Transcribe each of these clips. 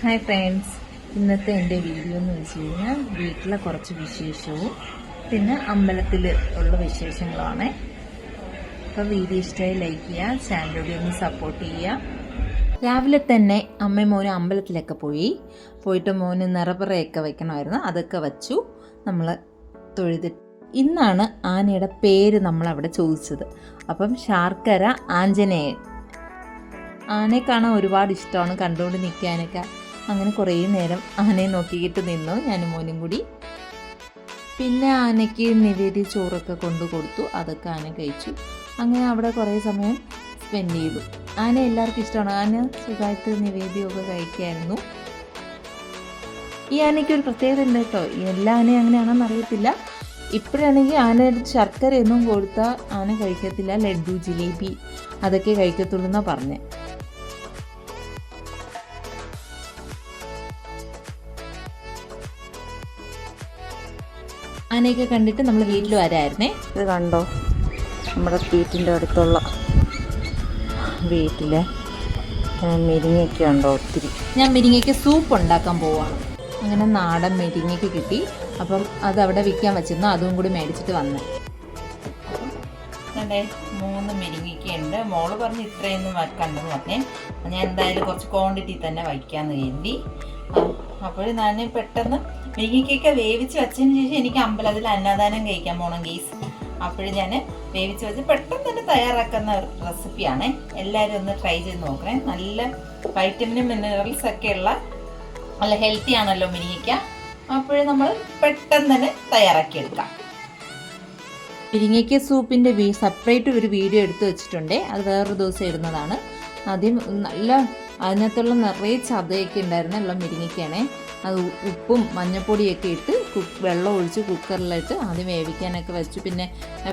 Hi friends, ഇന്നത്തെ എൻ്റെ video എന്ന് വെച്ച് കഴിഞ്ഞാൽ വീട്ടിലെ കുറച്ച് വിശേഷവും പിന്നെ അമ്പലത്തിൽ ഉള്ള വിശേഷങ്ങളുമാണ്. അപ്പോൾ വീഡിയോ ഇഷ്ടമായി ലൈക്ക് ചെയ്യുക, ചാനലിലൂടെ ഒന്ന് സപ്പോർട്ട് ചെയ്യുക. രാവിലെ തന്നെ അമ്മയും മോനും അമ്പലത്തിലൊക്കെ പോയിട്ട് മോന് നിറപറയൊക്കെ വയ്ക്കണമായിരുന്നു. അതൊക്കെ വച്ചു. നമ്മൾ തൊഴുതിട്ട് ഇന്നാണ് ആനയുടെ പേര് നമ്മളവിടെ ചോദിച്ചത്. അപ്പം ശാർക്കര ആഞ്ജനേയൻ. ആനയെ കാണാൻ ഒരുപാട് ഇഷ്ടമാണ്, കണ്ടുകൊണ്ട് നിൽക്കാനൊക്കെ. അങ്ങനെ കുറേ നേരം ആനയെ നോക്കിയിട്ട് നിന്നു ഞാനും മോനും കൂടി. പിന്നെ ആനയ്ക്ക് നിവേദ്യ ചോറൊക്കെ കൊണ്ടു കൊടുത്തു, അതൊക്കെ ആന കഴിച്ചു. അങ്ങനെ അവിടെ കുറേ സമയം സ്പെൻഡ് ചെയ്തു. ആന എല്ലാവർക്കും ഇഷ്ടമാണ്. ആന സുഖമായിട്ട് നിവേദ്യമൊക്കെ കഴിക്കായിരുന്നു. ഈ ആനയ്ക്ക് ഒരു പ്രത്യേകത ഉണ്ട് കേട്ടോ. എല്ലാ ആനയും അങ്ങനെയാണെന്ന് അറിയത്തില്ല. ഇപ്പോഴാണെങ്കിൽ ആന ശർക്കര ഒന്നും കൊടുത്താൽ ആന കഴിക്കത്തില്ല. ലഡ്ഡു, ജിലേബി അതൊക്കെ കഴിക്കത്തുള്ളൂ എന്നാണ് പറഞ്ഞത്. ആനയൊക്കെ കണ്ടിട്ട് നമ്മൾ വീട്ടിൽ വരായിരുന്നേ. ഇത് കണ്ടോ, നമ്മുടെ വീട്ടിൻ്റെ അടുത്തുള്ള വീട്ടിൽ മെരിങ്ങയ്ക്ക ഉണ്ടോ ഒത്തിരി. ഞാൻ മെരിങ്ങയ്ക്ക് സൂപ്പ് ഉണ്ടാക്കാൻ പോവാണ്. അങ്ങനെ നാടൻ മെരിങ്ങയ്ക്ക് കിട്ടി. അപ്പം അതവിടെ വിൽക്കാൻ വെച്ചിരുന്നു, അതും കൂടി മേടിച്ചിട്ട് വന്നു. അതെ, 3 മെരിങ്ങയ്ക്കുണ്ട്. മോള് പറഞ്ഞ് ഇത്രയൊന്നും വെക്കണ്ടെന്ന് പറഞ്ഞേ. ഞാൻ എന്തായാലും കുറച്ച് ക്വാണ്ടിറ്റി തന്നെ വയ്ക്കാമെന്ന് കരുതി. അപ്പോൾ ഞാൻ പെട്ടെന്ന് മെരിങ്ങയ്ക്കൊക്കെ വേവിച്ച് വെച്ചതിന് ശേഷം എനിക്ക് അമ്പലത്തിൽ അന്നദാനം കഴിക്കാൻ പോകണം ഗീസ്. അപ്പോഴും ഞാൻ വേവിച്ച് വെച്ച് പെട്ടെന്ന് തന്നെ തയ്യാറാക്കുന്ന റെസിപ്പിയാണ്. എല്ലാവരും ഒന്ന് ട്രൈ ചെയ്ത് നോക്കണേ. നല്ല വൈറ്റമിനും മിനറൽസ് ഒക്കെ ഉള്ള നല്ല ഹെൽത്തി ആണല്ലോ മെരിങ്ങയ്ക്ക. അപ്പോഴും നമ്മൾ പെട്ടെന്ന് തന്നെ തയ്യാറാക്കിയെടുക്കാം. മുരിങ്ങയ്ക്ക സൂപ്പിൻ്റെ സെപ്പറേറ്റ് ഒരു വീഡിയോ എടുത്ത് വെച്ചിട്ടുണ്ട്. അത് വേറൊരു ദിവസം ഇടുന്നതാണ്. ആദ്യം നല്ല അതിനകത്തുള്ള നിറയെ ചതയൊക്കെ ഉണ്ടായിരുന്ന ഉള്ള മുരിങ്ങയ്ക്കാണ്. അത് ഉപ്പും മഞ്ഞൾപ്പൊടിയൊക്കെ ഇട്ട് വെള്ളം ഒഴിച്ച് കുക്കറിലിട്ട് ആദ്യം വേവിക്കാനൊക്കെ വെച്ചു. പിന്നെ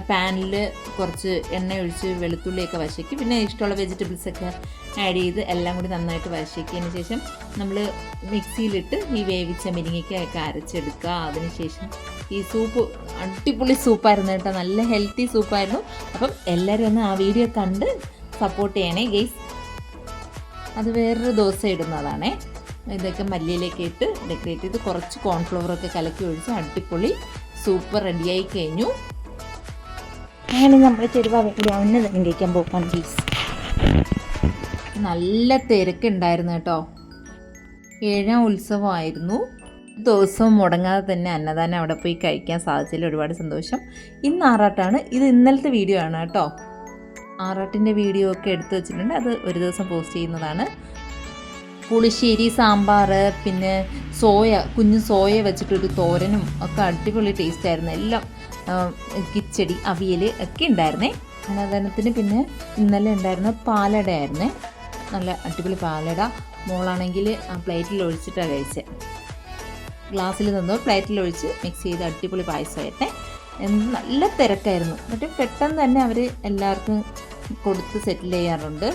പാനിൽ കുറച്ച് എണ്ണ ഒഴിച്ച് വെളുത്തുള്ളിയൊക്കെ വശക്കി, പിന്നെ ഇഷ്ടമുള്ള വെജിറ്റബിൾസൊക്കെ ആഡ് ചെയ്ത് എല്ലാം കൂടി നന്നായിട്ട് വശക്കിയതിന് ശേഷം നമ്മൾ മിക്സിയിലിട്ട് ഈ വേവിച്ച മുരിങ്ങയ്ക്കയൊക്കെ അരച്ചെടുക്കുക. അതിനുശേഷം ഈ സൂപ്പ് അടിപൊളി സൂപ്പായിരുന്നു കേട്ടോ, നല്ല ഹെൽത്തി സൂപ്പായിരുന്നു. അപ്പം എല്ലാവരും ഒന്ന് ആ വീഡിയോ കണ്ട് സപ്പോർട്ട് ചെയ്യണേ ഗെയ്സ്. അത് വേറൊരു ദിവസം ഇടുന്നതാണേ. ഇതൊക്കെ മല്ലിയിലേക്ക് ഇട്ട് ഡെക്കറേറ്റ് ചെയ്ത് കുറച്ച് കോൺഫ്ലവറൊക്കെ കലക്കി ഒഴിച്ച് അടിപൊളി സൂപ്പ് റെഡിയായി കഴിഞ്ഞു. അങ്ങനെ നമ്മൾ ചെരുവാണ് കഴിക്കാൻ പോകാൻ ഗെയ്സ്. നല്ല തിരക്കുണ്ടായിരുന്നു കേട്ടോ. 7ാം ഉത്സവമായിരുന്നു. ദിവസവും മുടങ്ങാതെ തന്നെ അന്നദാനം അവിടെ പോയി കഴിക്കാൻ സാധിച്ചതിൽ ഒരുപാട് സന്തോഷം. ഇന്ന് ആറാട്ടാണ്. ഇത് ഇന്നലത്തെ വീഡിയോ ആണ് കേട്ടോ. ആറാട്ടിൻ്റെ വീഡിയോ ഒക്കെ എടുത്തു വെച്ചിട്ടുണ്ട്. അത് ഒരു ദിവസം പോസ്റ്റ് ചെയ്യുന്നതാണ്. പുളിശ്ശേരി, സാമ്പാർ, പിന്നെ കുഞ്ഞു സോയ വെച്ചിട്ടൊരു തോരനും ഒക്കെ അടിപൊളി ടേസ്റ്റായിരുന്നു. എല്ലാം കിച്ചടി, അവിയൽ ഒക്കെ ഉണ്ടായിരുന്നേ അന്നദാനത്തിന്. പിന്നെ ഇന്നലെ ഉണ്ടായിരുന്ന പാലടയായിരുന്നേ, നല്ല അടിപൊളി പാലട. മോളാണെങ്കിൽ ആ പ്ലേറ്റിൽ ഒഴിച്ചിട്ടാണ് കഴിച്ചത്. ഗ്ലാസ്സിൽ തന്നു പ്ലേറ്റിൽ ഒഴിച്ച് മിക്സ് ചെയ്ത് അടിപൊളി പായസമായിരുന്നേ. നല്ല തിരക്കായിരുന്നു. എന്നിട്ട് പെട്ടെന്ന് തന്നെ അവർ എല്ലാവർക്കും കൊടുത്ത് സെറ്റിൽ ചെയ്യാറുണ്ട്.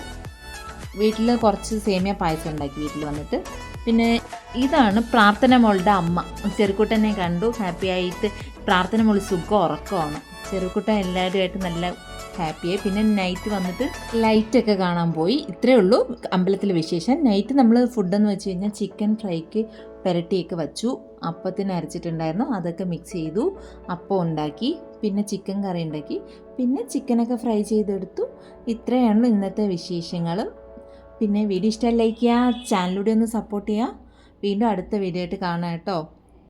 വീട്ടിൽ കുറച്ച് സേമിയ പായസം ഉണ്ടാക്കി വീട്ടിൽ വന്നിട്ട്. പിന്നെ ഇതാണ് പ്രാർത്ഥന മോളുടെ അമ്മ. ചെറുക്കുട്ടനെ കണ്ടു, ഹാപ്പി ആയിട്ട്. പ്രാർത്ഥന മോൾ സുഖം ഉറക്കമാണ്. ചെറുക്കുട്ടൻ എല്ലാവരുമായിട്ട് നല്ല ഹാപ്പിയായി. പിന്നെ നൈറ്റ് വന്നിട്ട് ലൈറ്റൊക്കെ കാണാൻ പോയി. ഇത്രയേ ഉള്ളൂ അമ്പലത്തിൽ വിശേഷം. നൈറ്റ് നമ്മൾ ഫുഡെന്ന് വെച്ച് കഴിഞ്ഞാൽ ചിക്കൻ ഫ്രൈക്ക് പെരട്ടിയൊക്കെ വച്ചു. അപ്പത്തിന് അരച്ചിട്ടുണ്ടായിരുന്നു, അതൊക്കെ മിക്സ് ചെയ്തു. അപ്പം ഉണ്ടാക്കി, പിന്നെ ചിക്കൻ കറി ഉണ്ടാക്കി, പിന്നെ ചിക്കനൊക്കെ ഫ്രൈ ചെയ്തെടുത്തു. ഇത്രയാണ് ഇന്നത്തെ വിശേഷങ്ങൾ. പിന്നെ വീഡിയോ ഇഷ്ടമായി ലൈക്ക് ചെയ്യുക, ചാനലിലൂടെ ഒന്ന് സപ്പോർട്ട് ചെയ്യുക. വീണ്ടും അടുത്ത വീഡിയോ ആയിട്ട് കാണാം കേട്ടോ.